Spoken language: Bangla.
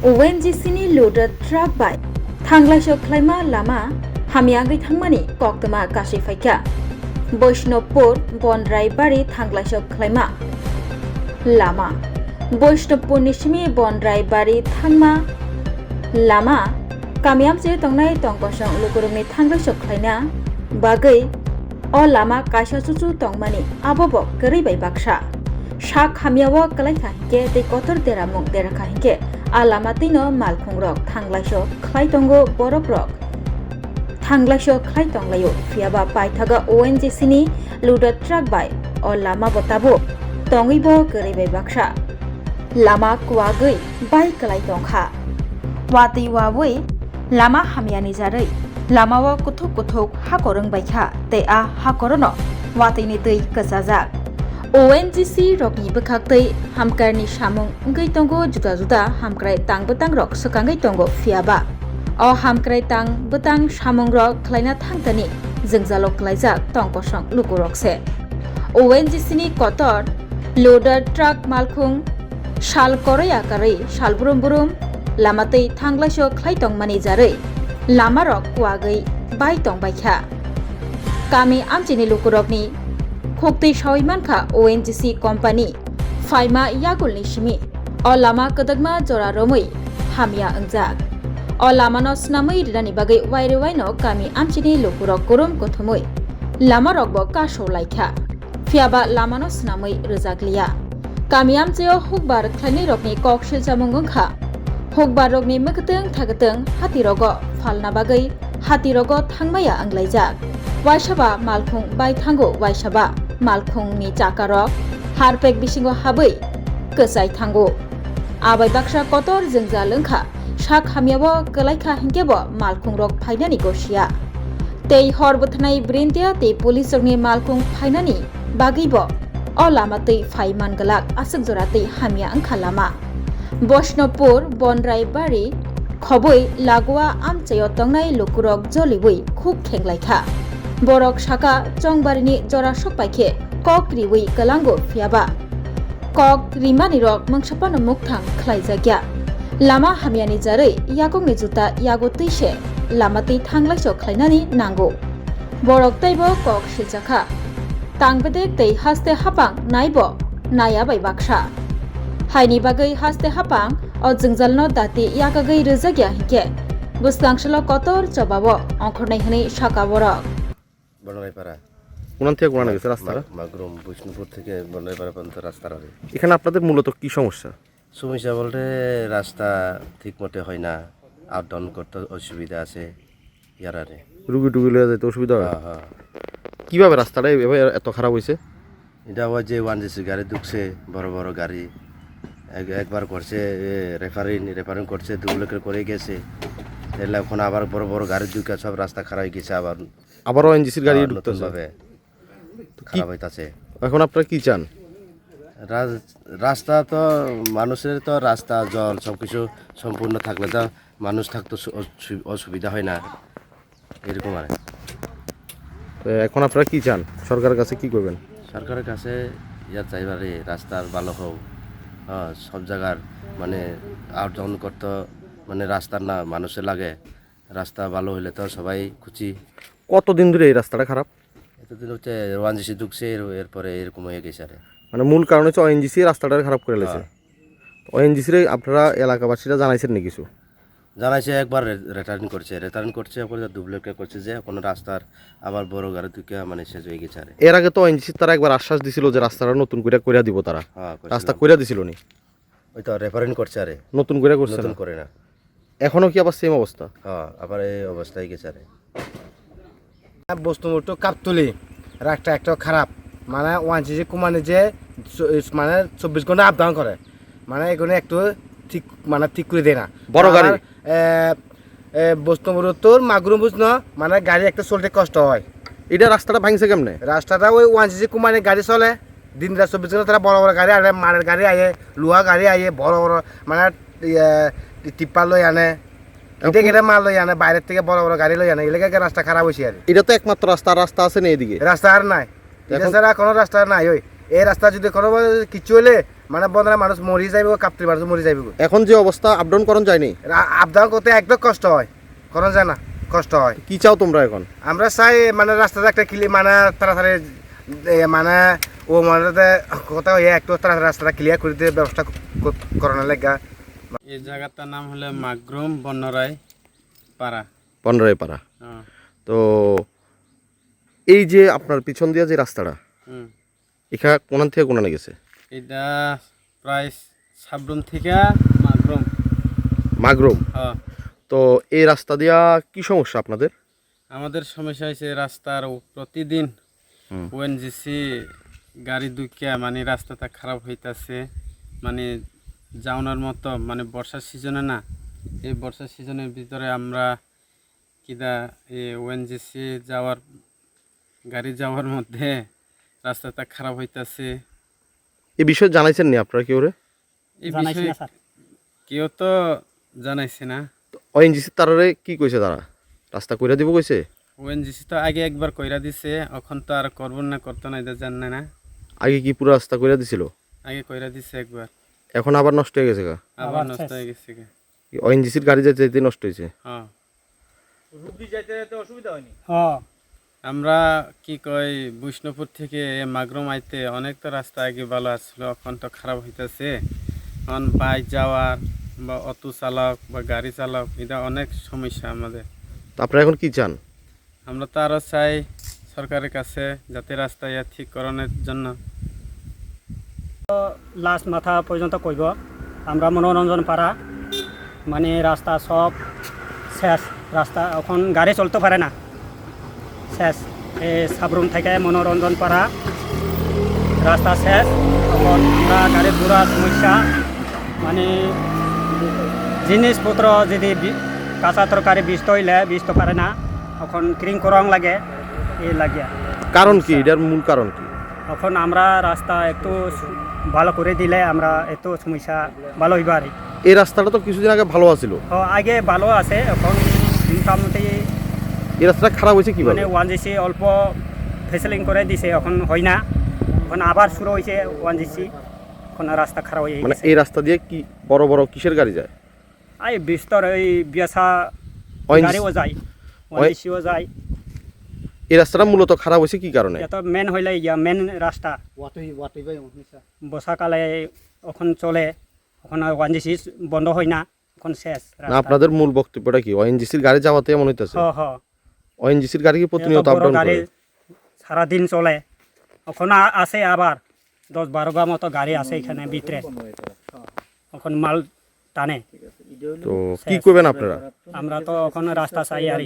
ONGC ni loaded truck by Thanglai Klaima Lama Hamiagri Thangmani Koktama Kashi Faika Boishnopur Bondrai Bari Thanglai Klaima Lama Boishnopur Nishimi Bondrai Bari Thangma Lama Kamiam Je Tongnai Tongkosong Lukurumi Thanglai Klaina Bagai O Lama Kasha Chuchu Tongmani Abobok Garibai Baksha Shak Hamiawa Kalaika Hike de Kotor Deramong Deraka Hike Alamatino Malkung Rock Thanglai Klaitongo Borok Rock Thanglai Klaitonglayo Fiaba Paithaga ONGC ni loaded truck by O Lama Botabo Tongibo Garibai Baksha Lama Kuagui Bai Klaitongkha Wati Wawui Lama Hamiani Jarai Lamawa Kuthuk Hakorong Baikha Te A Hakorono Watini Tei Kasazak ONGC Rockni Bekaktai Hamkarni Samung Ngaitongo Juda Hamkrai Tang Betang Rock Sekangai Tongo Fiaba O Hamkrai Tang Betang Samung Rock Klaina Thangtani Jengjalok Klaijak Tongposong Lukurokse ONGC ni Kotor Loader Truck Malkhung Shal Koraya Karai Shal Burum Lamatei Thanglai Klaitong Mani Jarai Lama Rock Kuagai Bai Tong Baikha Kami Amchini Lukurokni Khokti Shawimankha ONGC Company Faima Yagul Nishimi O Lama Kadagma Jora Romui Hamia Angjak O Lama no Snamai Rani Bagai Waire Waino Kami Amchini Lukurok Kurum Kothumui Lama Rokbo Kasho Laikha Fiaba Lama no Snamai Rizakliya Kami Amcheo Hukbar Khlani Rokni Kokshil Jamungungkha Hukbar Rokni Mekateng Thagateng Hati Rogo Falna Bagai Hati Rogo Thangmaya Anglaijak Waishaba Malkhung Bai Thango Waishaba Malkhung ni Chakarok Harpek Bisingo Habai Kesai Thango Abai Baksha Kotor Jengja Lengkha Shak Hamiabo Kalaikha Hinkebo Malkhung Rok Phainani Gosia Tei Horbuthnai Brintia Tei Police Rokni Malkhung Phainani Bagibo O Lama Tei Phaiman Galak Asuk Jora Tei Hamia Angkha Lama Boishnopur Bondrai Bari Khoboi Lagua Amchayo Tongnai Lukurok Jolibui Khuk Khenglaikha Borok Shaka Chongbarini Jora Sokpaikhe Kok Riwi Kalango Fiaba Kok Rimani Rok Mangshapano Mukthang Khlaijagya Lama Hamiani Jarai Yagong ni Juta Yago Teise Lamati Thanglai Khlainani Nango Borok Taibo Kok Shijakha Tangbedek Tei Haste Hapang Naibo Naya Bai Baksha Haini Bagai Haste Hapang O Jengjalno Dati Yagagai Rizagya Hike Buslangshalo Kotor Chobabo Onkhornai Hani Shaka Borok বনরাইপাড়া কোন থেকে কোন গেছে রাস্তাটা মাগরুম বৈষ্ণুপুর থেকে বনরাইপাড়া পর্যন্ত রাস্তা হবে এখানে আপনাদের মূলত কি সমস্যা সমস্যা বলতে রাস্তা ঠিক মতো হয় না আপ ডাউন করতে অসুবিধা আছে ইয়ারারে রুগী টুগি লয়ে যেতে অসুবিধা হয় হ্যাঁ কিভাবে রাস্তাটা এভাবে এত খারাপ হয়েছে এটা ওই যে ওয়ানজিসি গাড়ি ঢুকছে বড় গাড়ি একবার করছে রেফারিং করছে দুগুলোকে করে গেছে এলে এখন আবার বড় গাড়ি ঢুকে সব রাস্তা খারাপ হয়ে গেছে আবারও এনজিসির গাড়ি ঢুকতেছে নতুনভাবে খারাপ হইতাছে এখন আপনারা কি চান রাস্তা তো মানুষের তো রাস্তা জল সবকিছু সম্পূর্ণ থাকলে তো মানুষ থাকতো অসুবিধা হয় না এরকম আর তো এখন আপনারা কি চান সরকারের কাছে কি করবেন সরকারের কাছে ইয়া চাইবারে রাস্তার ভালো হোক সব জায়গার মানে আপ ডাউন করতে মানে রাস্তার না মানুষের লাগে রাস্তা ভালো হইলে তো সবাই খুশি কতদিন ধরে এই রাস্তাটা খারাপ এতদিন হচ্ছে ওয়ানজিসি ঢুকছে এরপরে এরকম হয়ে গেছে আরে মানে মূল কারণ হচ্ছে ওএনজিসি রাস্তাটা খারাপ করে লেছে ওএনজিসির আপনারা এলাকাবাসীরা জানাইছেন নি কিছু জানাইছে একবার রিটার্ন করছে ওপরে ডুপ্লিকেট করছে যে কোনো রাস্তার আবার বড় গাড়ি ঢুকে মানে শেষ হয়ে গেছে আরে এর আগে তো ওএনজিসি তারা একবার আশ্বাস দিছিল যে রাস্তাটা নতুন করে দিব তারা রাস্তা কইরা দিছিল নি ওই তো রেফারেন্স করছে আরে নতুন করে করছে নতুন না করে না এখনো কি আবার সেম অবস্থা আবার এই অবস্থায় গেছে আরে বস্তুমূর্ত কাপতুলি রাস্তা একটা খারাপ মানে ওয়ানজিসি কুমানে যে মানে 24 ঘন্টা আপ ডাউন করে মানে এখানে একটু ঠিক করে দেয় না বড় গাড়ি বস্তুমূর্ত মাগুরুম বুঝনো মানে গাড়ি একটা চলতে কষ্ট হয় এটা রাস্তাটা ভাঙছে কেমনে রাস্তাটা ওই ওয়ানজিসি কুমানে গাড়ি চলে দিন রাত 24 ঘন্টা তারা বড় গাড়ি আনে মালের গাড়ি আয়ে লোহা গাড়ি আয়ে বড় মানে টিপ্পার লই আনে এটা মাল লই আনে বাইরের থেকে বড় গাড়ি লই আনে এলাকায় রাস্তা খারাপ হয়েছে আর এটা তো একমাত্র রাস্তা আছে না এদিকে রাস্তা আর নাই এটা ছাড়া কোনো রাস্তা নাই ওই এই রাস্তা যদি কোনো কিছু হলে মানে বন্ধরা মানুষ মরি যাইব কাপ্তির মানুষ মরি যাইব এখন যে অবস্থা আপডাউন করণ যায়নি, আপডাউন করতে একদম কষ্ট হয়, করা যায় না, কষ্ট হয়। কি চাও তোমরা এখন? আমরা চাই মানে রাস্তাতে একটা মানে তাড়াতাড়ি মানে ও মানে কোথাও একটু তাড়াতাড়ি রাস্তাটা ক্লিয়ার করে দিয়ে ব্যবস্থা করানোর লেগা। এই জায়গাটার নাম হলো মাগরুম বনরাই পাড়া। বনরাই পাড়া। হ্যাঁ। তো এই যে আপনার পিছন দিয়া যে রাস্তাটা, হুম। এখানে কোনান থেকে কোনানে গেছে? এটা প্রায় সাবরুম থেকে মাগরুম। মাগরুম। হ্যাঁ। তো এই রাস্তা দিয়া কি সমস্যা আপনাদের? আমাদের সমস্যা হয়েছে রাস্তার প্রতিদিন ওএনজিসি গাড়ি দুইকা মানে রাস্তাটা খারাপ হইতাছে, মানে যাওয়ার মতো, মানে বর্ষার সিজনে না, এই বর্ষার সিজনের ভিতরে আমরা কিদা এই ওএনজিসি যাওয়ার গাড়ি যাওয়ার মধ্যে রাস্তাটা খারাপ হইতাছে। এই বিষয়ে জানাইছেন নি আপনারা কেউ? এই বিষয়ে কেউ তো জানাইছে না। ওএনজিসি তারারে কি কইছে, তারা রাস্তা কইরা দিব কইছে? ওএনজিসি তো আগে একবার কইরা দিছে, এখন তো আর করব না, করতো না, এটা জানে না। আগে কি পুরো রাস্তা কইরা দিছিল? আগে কইরা দিছে একবার, এখন আবার নষ্ট হয়ে গেছে গা? আবার নষ্ট হয়ে গেছে গা। ওএনজিসির গাড়ি যেতে যেতে নষ্ট হয়েছে। হ্যাঁ। হ্যাঁ আমরা কি কই বৈষ্ণবপুর থেকে মাগরুম আইতে অনেক তো রাস্তা আগে ভালো আসলো, এখন তো খারাপ হইতেছে। এখন বাইক যাওয়ার বা অটো চালক বা গাড়ি চালক, এটা অনেক সমস্যা আমাদের। তো আপনারা এখন কি চান? আমরা তো আরও চাই সরকারের কাছে যাতে রাস্তা ইয়া ঠিক করানোর জন্য। লাস্ট মাথা পর্যন্ত কইব আমরা মনোরঞ্জন পাড়া, মানে রাস্তা সব শেষ, রাস্তা এখন গাড়ি চলতে পারে না, শেষ। এই সাবরুম থেকে মনোরঞ্জন পাড়া রাস্তা শেষ। এখন আমরা গাড়ির পুরা সমস্যা, মানে জিনিসপত্র যদি কাঁচা তরকারি বিষ্ট হইলে বিষ্ট পারে না, এখন ক্রিম করং লাগে, এই লাগিয়া। কারণ কি, এটার মূল কারণ কি? এখন আমরা রাস্তা একটু ভালো করে দিলে আমরা একটু সমস্যা ভালো হইব আর। এই রাস্তাটা তো কিছুদিন আগে ভালো আছিল। আগে ভালো আছে, এখন মোটামুটি এই রাস্তাটা খারাপ হয়েছে কিভাবে? মানে ওয়ানজিসি অল্প ফেসিলিং করে দিছে, এখন হয় না, এখন আবার শুরু হয়েছে ওয়ানজিসি, এখন রাস্তা খারাপ হয়ে মানে গেছে। এই রাস্তা দিয়ে কি বড় বড় কিসের গাড়ি যায়? এই বিস্তর এই বিয়াসা গাড়িও যায়, ওয়ানজিসিও যায়। এই রাস্তাটা মূলত খারাপ হয়েছে কি কারণে? এত মেন হইলে ইয়া মেন রাস্তা বর্ষাকালে এখন চলে, এখন ওয়ানজিসি বন্ধ হয় না, এখন শেষ না, রাস্তা। আপনাদের মূল বক্তব্যটা কি? ওএনজিসির গাড়ি যাওয়াতে এমন হইতাছে? হ হ ওএনজিসির গাড়ি কি প্রতিনিয়ত এত বড় আপডাউন গাড়ি করে? সারাদিন চলে, এখন আছে আবার 10-12 মতো গাড়ি আছে এখানে ভিতরে, এখন মাল টানে। তো কি করবেন আপনারা? আমরা তো এখন রাস্তা চাই আর